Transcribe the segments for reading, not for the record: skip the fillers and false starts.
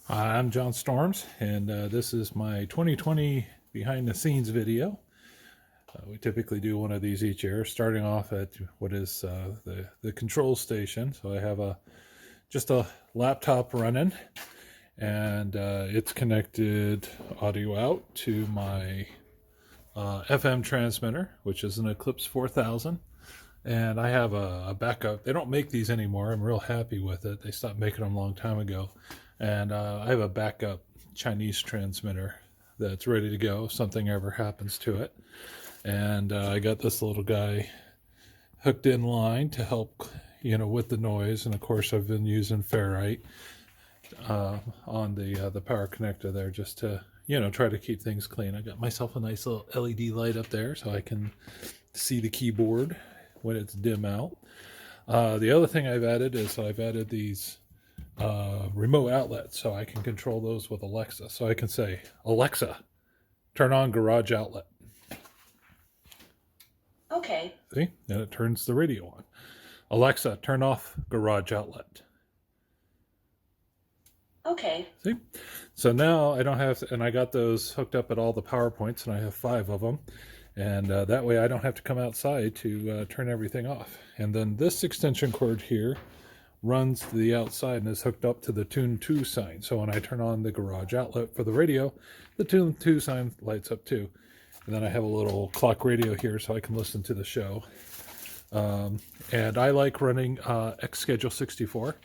Hi, I'm John Storms, and this is my 2020 behind the scenes video. We typically do one of these each year, starting off at what is the control station. So I have just a laptop running, and it's connected audio out to my FM transmitter, which is an Eclipse 4000. And I have a backup. They don't make these anymore. I'm real happy with it. They stopped making them a long time ago. And I have a backup Chinese transmitter that's ready to go if something ever happens to it. And I got this little guy hooked in line to help, with the noise. And of course, I've been using ferrite on the power connector there just to, try to keep things clean. I got myself a nice little LED light up there so I can see the keyboard when it's dim out. The other thing I've added is I've added these remote outlets, so I can control those with Alexa. So I can say, Alexa, turn on garage outlet. Okay. See? And it turns the radio on. Alexa, turn off garage outlet. Okay. See? So now I don't have to, and I got those hooked up at all the power points, and I have 5 of them. And that way I don't have to come outside to turn everything off. And then this extension cord here runs to the outside and is hooked up to the Tune 2 sign. So when I turn on the garage outlet for the radio, the Tune 2 sign lights up too. And then I have a little clock radio here so I can listen to the show. And I like running Xschedule 64.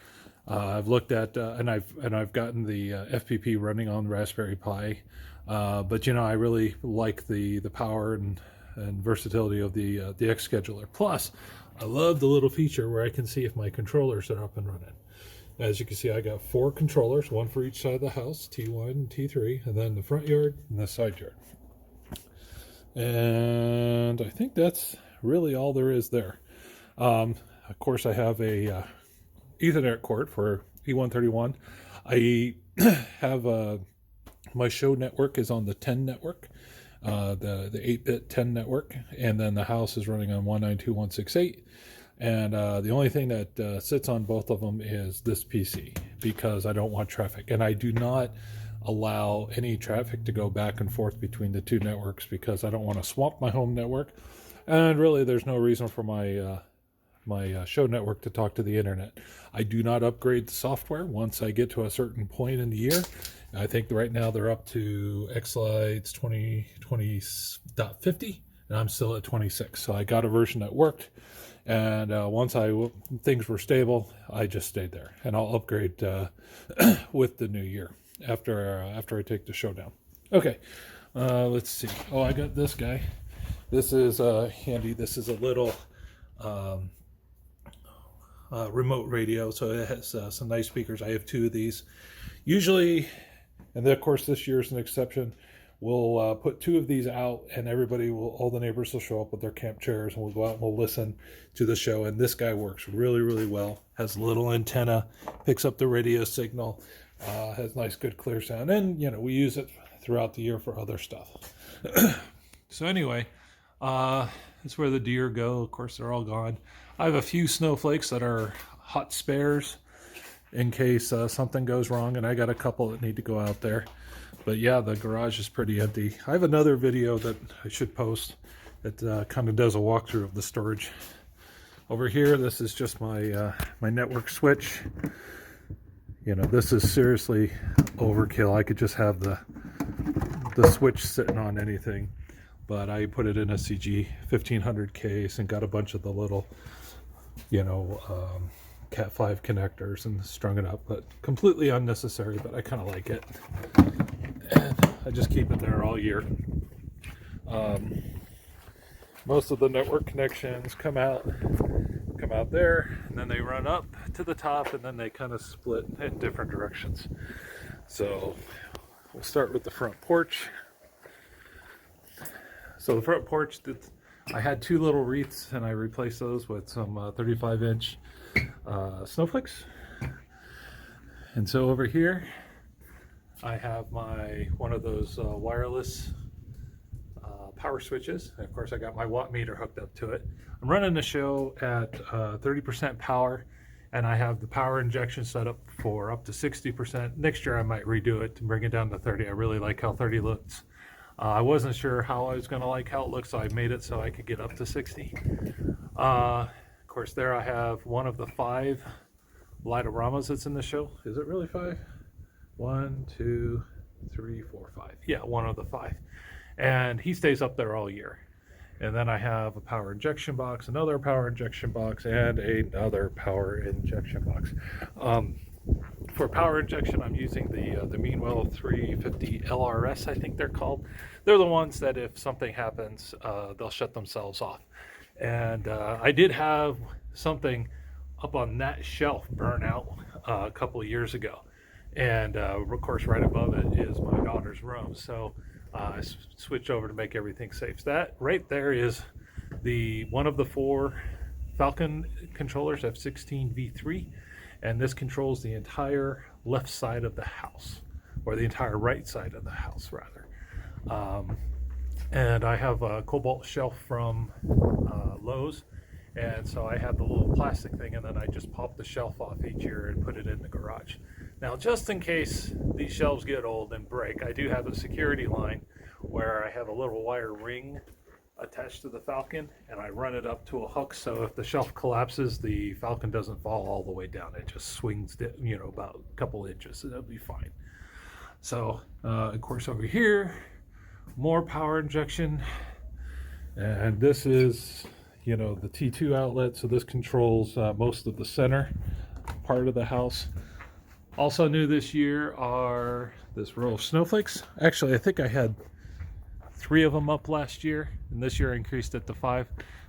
I've looked at and I've gotten the FPP running on Raspberry Pi. But I really like the power and versatility of the X scheduler. Plus, I love the little feature where I can see if my controllers are up and running. As you can see, I got 4 controllers, one for each side of the house, T1 and T3, and then the front yard and the side yard. And I think that's really all there is there. Of course, I have a Ethernet cord for E131. I have my show network is on the 10 network, the 8-bit 10 network, and then the house is running on 192.168. And the only thing that sits on both of them is this PC because I don't want traffic. And I do not allow any traffic to go back and forth between the 2 networks because I don't want to swamp my home network. And really, there's no reason for my show network to talk to the internet. I do not upgrade the software once I get to a certain point in the year. I think right now they're up to Xlights 2020.50, and I'm still at 26. So I got a version that worked, and once things were stable, I just stayed there, and I'll upgrade with the new year after I take the show down. Okay, let's see. Oh, I got this guy. This is handy. This is a little remote radio, so it has some nice speakers. I have 2 of these. Usually, and then of course this year's an exception, we'll put 2 of these out and all the neighbors will show up with their camp chairs and we'll go out and we'll listen to the show. And this guy works really, really well. Has a little antenna, picks up the radio signal, has nice, good, clear sound. And, we use it throughout the year for other stuff. So anyway, that's where the deer go. Of course, they're all gone. I have a few snowflakes that are hot spares in case something goes wrong, and I got a couple that need to go out there. But yeah, the garage is pretty empty. I have another video that I should post that kind of does a walkthrough of the storage. Over here, this is just my my network switch. This is seriously overkill. I could just have the switch sitting on anything. But I put it in a CG 1500 case and got a bunch of the little, Cat 5 connectors and strung it up. But completely unnecessary, but I kind of like it. And I just keep it there all year. Most of the network connections come out there, and then they run up to the top, and then they kind of split in different directions. So we'll start with the front porch. So the front porch, I had 2 little wreaths, and I replaced those with some 35-inch Snowflakes. And so over here, I have one of those wireless power switches. And of course, I got my watt meter hooked up to it. I'm running the show at 30% power, and I have the power injection set up for up to 60%. Next year I might redo it to bring it down to 30. I really like how 30 looks. I wasn't sure how I was going to like how it looks, so I made it so I could get up to 60. Of course, there I have one of the 5 Light-O-Ramas that's in the show. Is it really 5? 1, 2, 3, 4, 5. Yeah, one of the 5. And he stays up there all year. And then I have a power injection box, another power injection box, and another power injection box. For power injection, I'm using the Meanwell 350 LRS, I think they're called. They're the ones that if something happens, they'll shut themselves off. And I did have something up on that shelf burn out a couple of years ago. And of course, right above it is my daughter's room. So I switched over to make everything safe. So that right there is one of the 4 Falcon controllers, F16 V3, and this controls the entire left side of the house, or the entire right side of the house rather. And I have a cobalt shelf from Lowe's, and so I have the little plastic thing, and then I just pop the shelf off each year and put it in the garage. Now, just in case these shelves get old and break, I do have a security line where I have a little wire ring attached to the Falcon, and I run it up to a hook, so if the shelf collapses, the Falcon doesn't fall all the way down. It just swings, about a couple inches, so that'll be fine. So, of course, over here, more power injection, and this is, the T2 outlet, so this controls most of the center part of the house. Also new this year are this row of Snowflakes. Actually, I think I had 3 of them up last year, and this year I increased it to 5,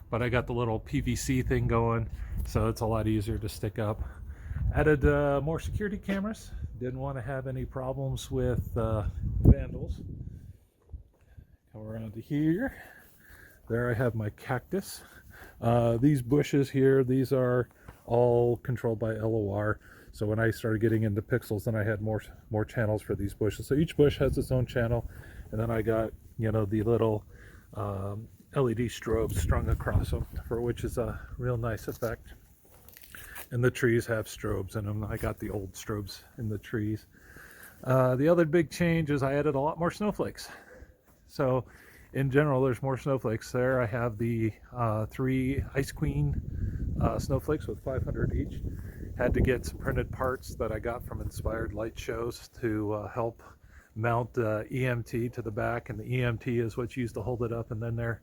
but I got the little PVC thing going, so it's a lot easier to stick up. Added more security cameras. Didn't want to have any problems with vandals. Come around to here. There I have my cactus. These bushes here, these are all controlled by LOR. So when I started getting into pixels, then I had more channels for these bushes. So each bush has its own channel, and then I got the little LED strobes strung across them, for which is a real nice effect. And the trees have strobes in them. I got the old strobes in the trees. The other big change is I added a lot more snowflakes. So in general, there's more snowflakes there. I have the 3 Ice Queen snowflakes with 500 each. Had to get some printed parts that I got from inspired light shows to help mount EMT to the back, and the EMT is what's used to hold it up, and then they're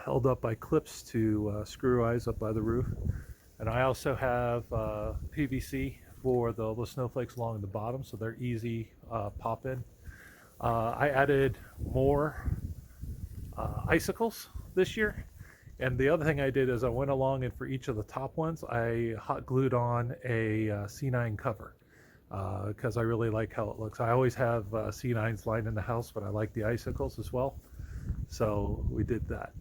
held up by clips to screw eyes up by the roof. And I also have PVC for the snowflakes along the bottom, so they're easy pop in. I added more icicles this year. And the other thing I did is I went along, and for each of the top ones, I hot glued on a C9 cover because I really like how it looks. I always have C9s lined in the house, but I like the icicles as well. So we did that.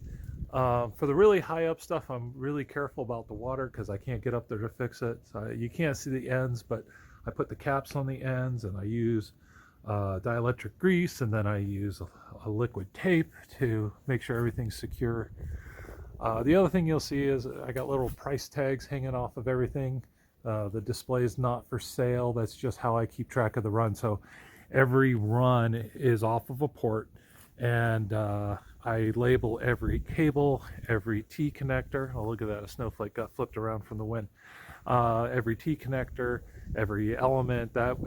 For the really high up stuff, I'm really careful about the water because I can't get up there to fix it. So you can't see the ends, but I put the caps on the ends, and I use dielectric grease, and then I use a liquid tape to make sure everything's secure. The other thing you'll see is I got little price tags hanging off of everything. The display is not for sale. That's just how I keep track of the run. So every run is off of a port, and I label every cable, every T connector. Oh, look at that, a snowflake got flipped around from the wind. Every T connector, every element, that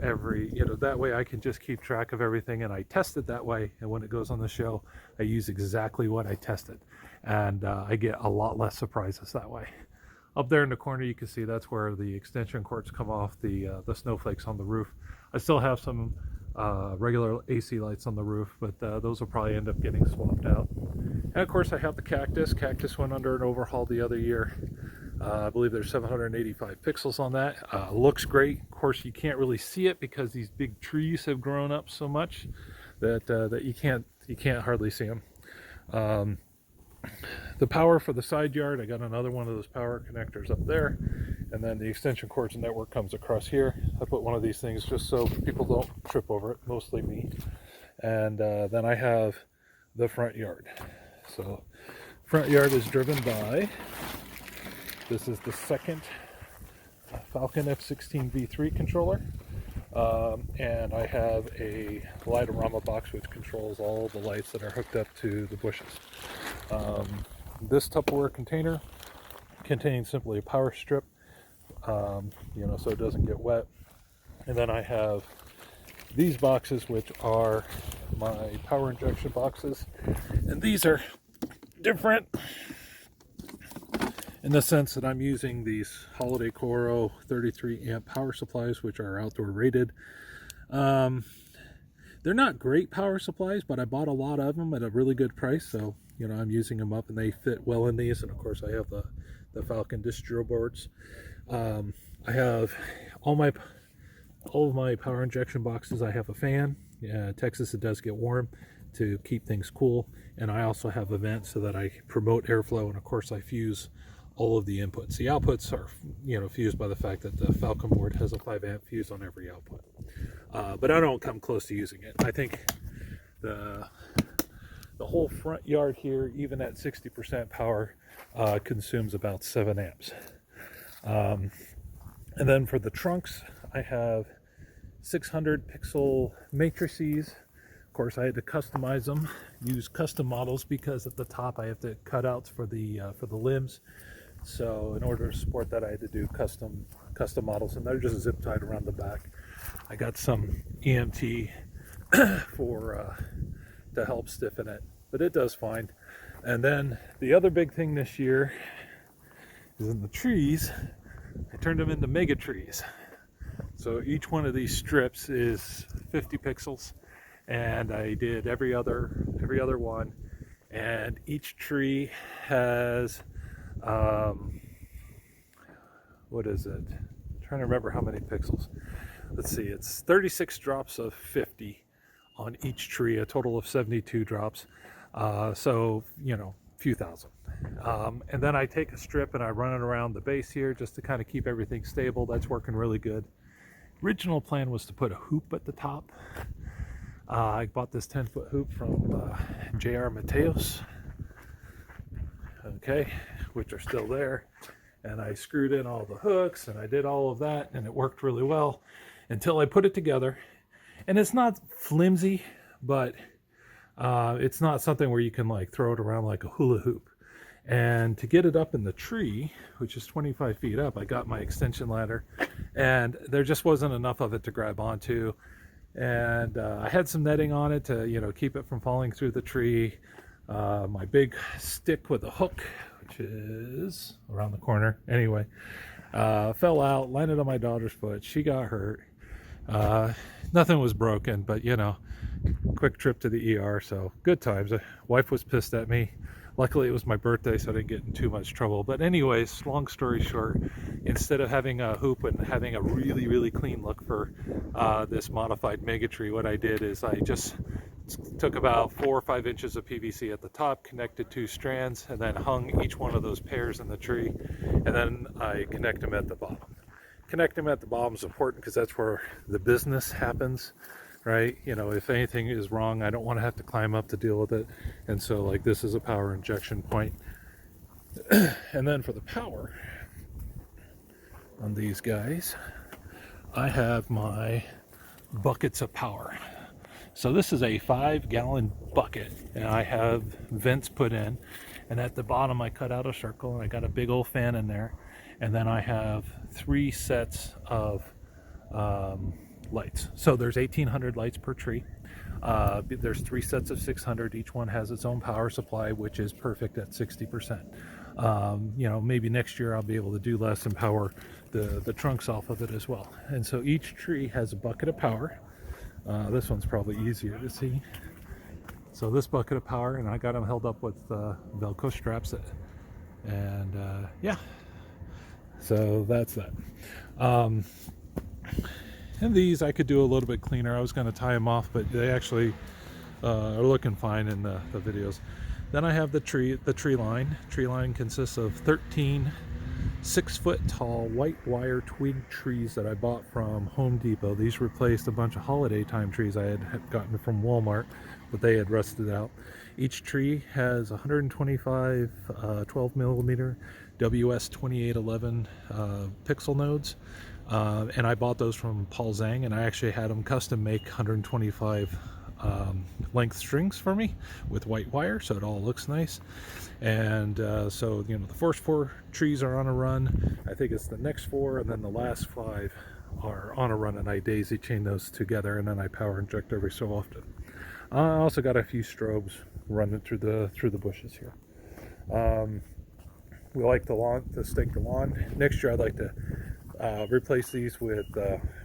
way I can just keep track of everything, and I test it that way, and when it goes on the show, I use exactly what I tested, and I get a lot less surprises that way. Up there in the corner, you can see that's where the extension cords come off the snowflakes on the roof. I still have some regular AC lights on the roof, but those will probably end up getting swapped out. And of course, I have the cactus. Cactus went under an overhaul the other year. I believe there's 785 pixels on that. Looks great. Of course, you can't really see it because these big trees have grown up so much that you can't hardly see them. The power for the side yard, I got another one of those power connectors up there, and then the extension cords and network comes across here. I put one of these things just so people don't trip over it, mostly me. And then I have the front yard. So front yard is driven by, this is the second Falcon F16 V3 controller, and I have a Light-O-Rama box which controls all the lights that are hooked up to the bushes. This Tupperware container contains simply a power strip, so it doesn't get wet. And then I have these boxes, which are my power injection boxes, and these are different in the sense that I'm using these Holiday Coro 33 amp power supplies, which are outdoor rated. They're not great power supplies, but I bought a lot of them at a really good price, so I'm using them up, and they fit well in these. And of course I have the Falcon distro boards. I have all of my power injection boxes. I have a fan. Texas, it does get warm, to keep things cool, and I also have a vent so that I promote airflow, and of course I fuse all of the inputs. The outputs are fused by the fact that the Falcon board has a 5 amp fuse on every output, but I don't come close to using it. I think the whole front yard here, even at 60% power, consumes about 7 amps. And then for the trunks, I have 600 pixel matrices. Of course, I had to customize them, use custom models, because at the top I have the cutouts for the limbs. So in order to support that, I had to do custom models, and they're just zip tied around the back. I got some EMT to help stiffen it, but it does fine. And then the other big thing this year is in the trees. I turned them into mega trees. So each one of these strips is 50 pixels, and I did every other one, and each tree has what is it? I'm trying to remember how many pixels. Let's see, it's 36 drops of 50 on each tree, a total of 72 drops. So few thousand. And then I take a strip and I run it around the base here just to kind of keep everything stable. That's working really good. Original plan was to put a hoop at the top. I bought this 10-foot hoop from J.R. Mateos, which are still there, and I screwed in all the hooks and I did all of that, and it worked really well until I put it together. And it's not flimsy, but it's not something where you can like throw it around like a hula hoop. And to get it up in the tree, which is 25 feet up, I got my extension ladder, and there just wasn't enough of it to grab onto. And I had some netting on it to keep it from falling through the tree. My big stick with a hook, which is around the corner anyway, fell out, landed on my daughter's foot. She got hurt. Nothing was broken, but quick trip to the ER, so good times. Wife was pissed at me. Luckily it was my birthday, so I didn't get in too much trouble. But anyways, long story short, instead of having a hoop and having a really, really clean look for this modified mega tree, what I did is I just took about 4 or 5 inches of PVC at the top, connected 2 strands, and then hung each one of those pairs in the tree, and then I connect them at the bottom. Connecting them at the bottom is important because that's where the business happens, right? If anything is wrong, I don't want to have to climb up to deal with it. And so like this is a power injection point. And then for the power on these guys, I have my buckets of power. So this is a 5-gallon bucket, and I have vents put in, and at the bottom I cut out a circle, and I got a big old fan in there. And then I have 3 sets of lights. So there's 1,800 lights per tree. There's 3 sets of 600. Each one has its own power supply, which is perfect at 60%. Maybe next year I'll be able to do less and power the trunks off of it as well. And so each tree has a bucket of power. This one's probably easier to see. So this bucket of power, and I got them held up with Velcro straps. And yeah. So that's that. And these I could do a little bit cleaner. I was going to tie them off, but they actually are looking fine in the videos. Then I have the tree line. Tree line consists of 13 6-foot tall white wire twig trees that I bought from Home Depot. These replaced a bunch of holiday time trees I had gotten from Walmart, but they had rusted out. Each tree has 125 12 millimeter WS2811 pixel nodes, and I bought those from Paul Zhang, and I actually had them custom make 125 length strings for me with white wire, so it all looks nice. And so the first 4 trees are on a run. I think it's the next 4, and then the last 5 are on a run, and I daisy chain those together, and then I power inject every so often. I also got a few strobes running through the bushes here. We like the lawn to stake the lawn. Next year I'd like to replace these with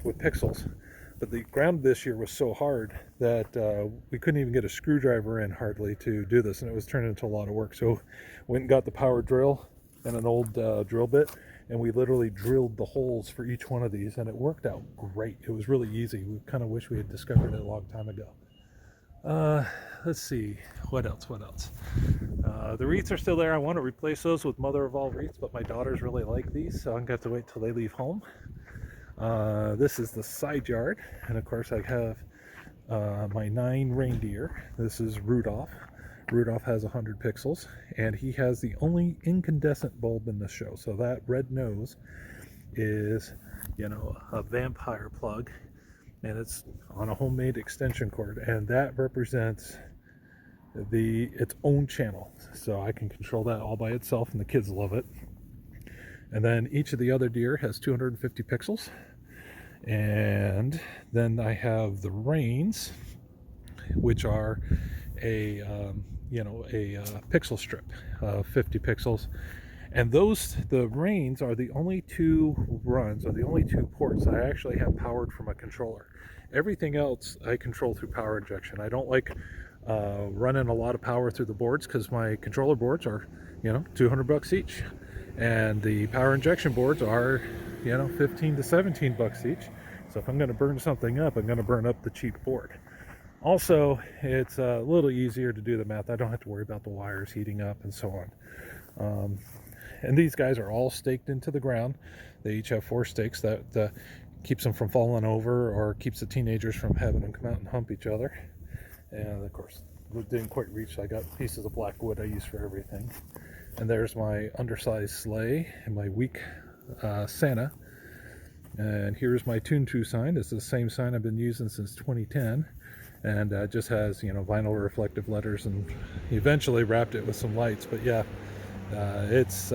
pixels. But the ground this year was so hard that we couldn't even get a screwdriver in hardly to do this, and it was turning into a lot of work. So went and got the power drill and an old drill bit, and we literally drilled the holes for each one of these, and it worked out great. It was really easy. We kind of wish we had discovered it a long time ago. Let's see, what else? The wreaths are still there. I want to replace those with mother of all wreaths, but my daughters really like these, so I'm going to have to wait till they leave home. This is the side yard, and of course I have my 9 reindeer. This is Rudolph. Rudolph has 100 pixels, and he has the only incandescent bulb in the show. So that red nose is, a vampire plug, and it's on a homemade extension cord, and that represents its own channel. So I can control that all by itself, and the kids love it. And then each of the other deer has 250 pixels. And then I have the reins, which are a pixel strip, 50 pixels. And the reins are the only 2 runs, or the only 2 ports I actually have powered from a controller. Everything else I control through power injection. I don't like running a lot of power through the boards, because my controller boards are, $200 each. And the power injection boards are, 15 to 17 bucks each. So if I'm going to burn something up, I'm going to burn up the cheap board. Also, it's a little easier to do the math. I don't have to worry about the wires heating up and so on. And these guys are all staked into the ground. They each have 4 stakes. That keeps them from falling over, or keeps the teenagers from having them come out and hump each other. And of course, it didn't quite reach. So I got pieces of black wood I use for everything. And there's my undersized sleigh and my weak Santa. And here's my Toon-Two sign. It's the same sign I've been using since 2010. And it just has, vinyl reflective letters, and eventually wrapped it with some lights. But yeah, it's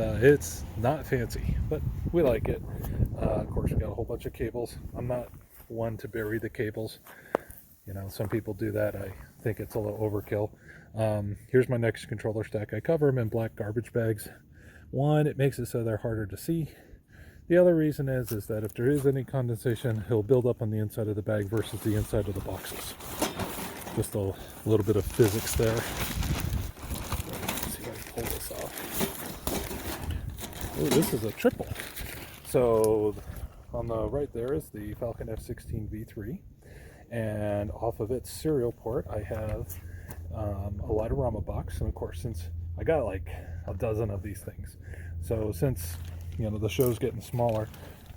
not fancy, but we like it. Of course, we got a whole bunch of cables. I'm not one to bury the cables. Some people do that. I think it's a little overkill. Here's my next controller stack. I cover them in black garbage bags. One, it makes it so they're harder to see. The other reason is that if there is any condensation, it'll build up on the inside of the bag versus the inside of the boxes. Just a little bit of physics there. Let's see if I can pull this off. Oh, this is a triple. So on the right there is the Falcon F-16 V3, and off of its serial port I have a Light-O-Rama box. And of course, since I got like a dozen of these things, so since the show's getting smaller,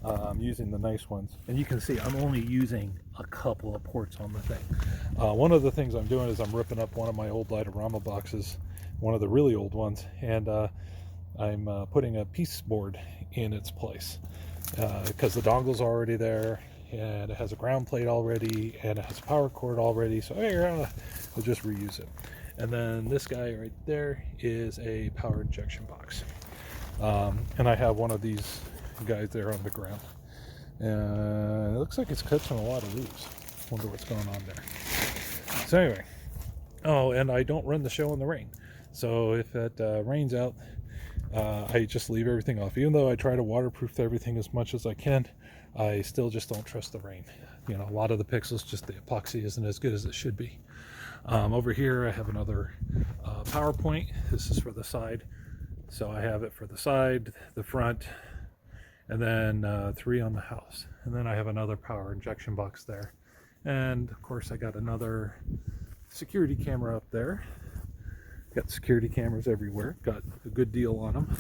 I'm using the nice ones, and you can see I'm only using a couple of ports on the thing. One of the things I'm doing is I'm ripping up one of my old Light-O-Rama boxes, one of the really old ones, and I'm putting a piece board in its place, because the dongle's already there, and it has a ground plate already, and it has a power cord already, so we'll just reuse it. And then this guy right there is a power injection box, and I have one of these guys there on the ground, and it looks like it's catching a lot of leaves. Wonder what's going on there. So anyway, and I don't run the show in the rain, so if it rains out, I just leave everything off. Even though I try to waterproof everything as much as I can, I still just don't trust the rain. A lot of the pixels, just the epoxy isn't as good as it should be. Over here I have another power point. This is for the side, so I have it for the side, the front, and then 3 on the house. And then I have another power injection box there, and of course I got another security camera up there. Got security cameras everywhere, got a good deal on them.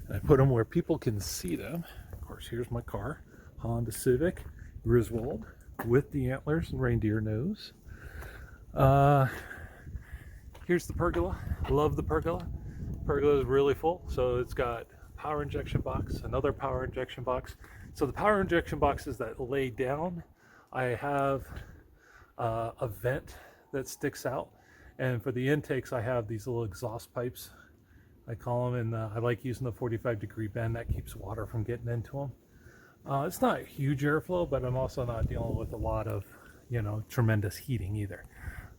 And I put them where people can see them. Of course, here's my car, Honda Civic Griswold with the antlers and reindeer nose. Here's the pergola. Love the pergola. Pergola is really full, so it's got power injection box, another power injection box. So the power injection boxes that lay down, I have a vent that sticks out, and for the intakes I have these little exhaust pipes, I call them, and I like using the 45-degree bend. That keeps water from getting into them. It's not huge airflow, but I'm also not dealing with a lot of, tremendous heating either.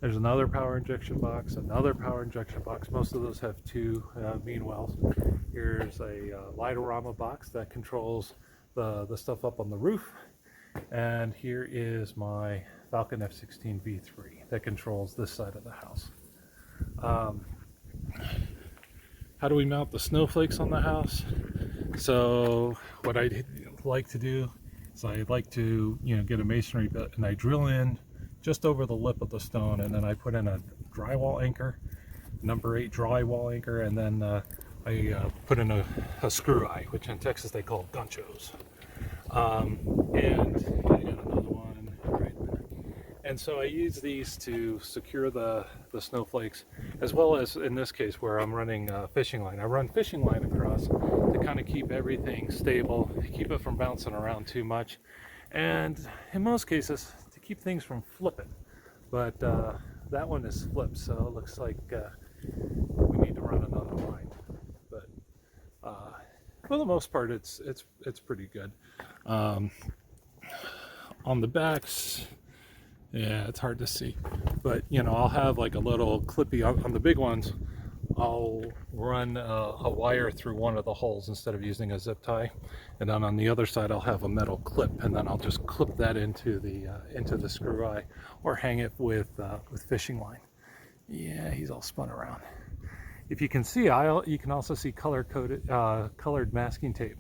There's another power injection box, another power injection box. Most of those have two mean wells. Here's a Light-O-Rama box that controls the stuff up on the roof. And here is my Falcon F-16 V3 that controls this side of the house. How do we mount the snowflakes on the house? So what I like to do is I like to get a masonry bit, and I drill in just over the lip of the stone, and then I put in a drywall anchor, number 8 drywall anchor, and then I put in a screw eye, which in Texas they call ganchos. And I got another one right there. And so I use these to secure the snowflakes, as well as in this case where I'm running fishing line. I run fishing line across to kind of keep everything stable, keep it from bouncing around too much, and in most cases to keep things from flipping. But that one is flipped, so it looks like we need to run another line. But for the most part, it's pretty good. On the backs, yeah, it's hard to see, but I'll have like a little clippy on the big ones. I'll run a wire through one of the holes instead of using a zip tie, and then on the other side I'll have a metal clip, and then I'll just clip that into the screw eye, or hang it with fishing line. Yeah, he's all spun around. If you can see, you can also see colored masking tape.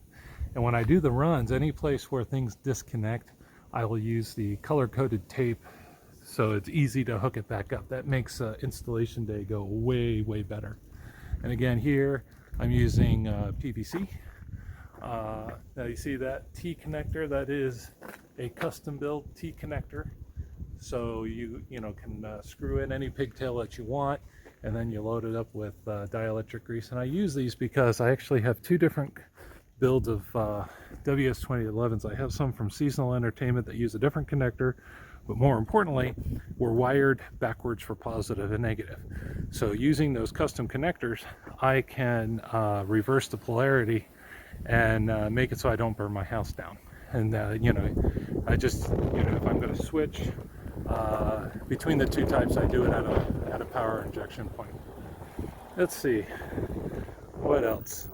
And when I do the runs, any place where things disconnect, I will use the color-coded tape, so it's easy to hook it back up. That makes installation day go way, way better. And again, here I'm using PVC. Now you see that T connector? That is a custom-built T connector. So you can screw in any pigtail that you want, and then you load it up with dielectric grease. And I use these because I actually have two different builds of WS-2011s. I have some from Seasonal Entertainment that use a different connector, but more importantly, we're wired backwards for positive and negative. So using those custom connectors, I can reverse the polarity and make it so I don't burn my house down. And I just, if I'm going to switch between the two types, I do it at a power injection point. Let's see, what else?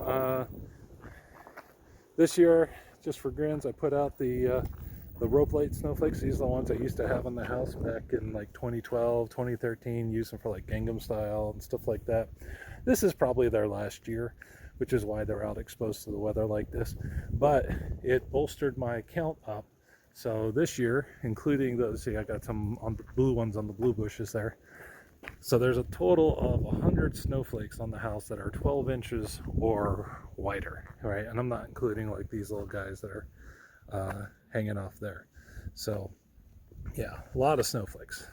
This year, just for grins, I put out the rope light snowflakes. These are the ones I used to have in the house back in like 2012, 2013, use them for like Gangnam Style and stuff like that. This is probably their last year, which is why they're out exposed to the weather like this. But it bolstered my count up. So this year, including those, see, I got some on the blue ones on the blue bushes there. So there's a total of 100 snowflakes on the house that are 12 inches or wider, right? And I'm not including like these little guys that are hanging off there. So yeah, a lot of snowflakes.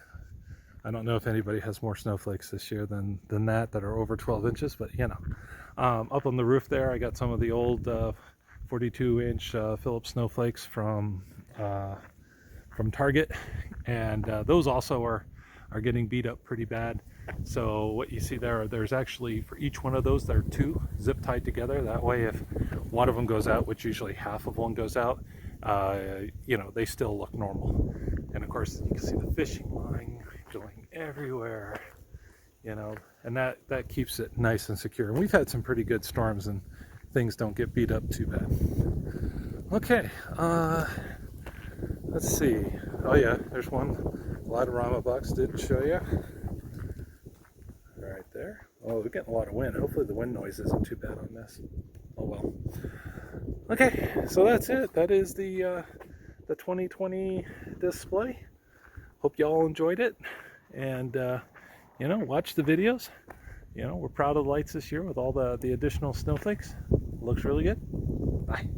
I don't know if anybody has more snowflakes this year than that are over 12 inches, but up on the roof there, I got some of the old 42-inch Phillips snowflakes from Target, and those also are getting beat up pretty bad. So what you see there's actually, for each one of those, there are two zip tied together. That way if one of them goes out, which usually half of one goes out, they still look normal. And of course you can see the fishing line going everywhere, and that keeps it nice and secure. And we've had some pretty good storms and things don't get beat up too bad. Okay, let's see. Oh yeah, there's one Light-O-Rama box didn't show you. Right there. Oh, we're getting a lot of wind. Hopefully the wind noise isn't too bad on this. Oh well. Okay, so that's it. That is the 2020 display. Hope y'all enjoyed it, and watch the videos. We're proud of the lights this year with all the additional snowflakes. Looks really good. Bye.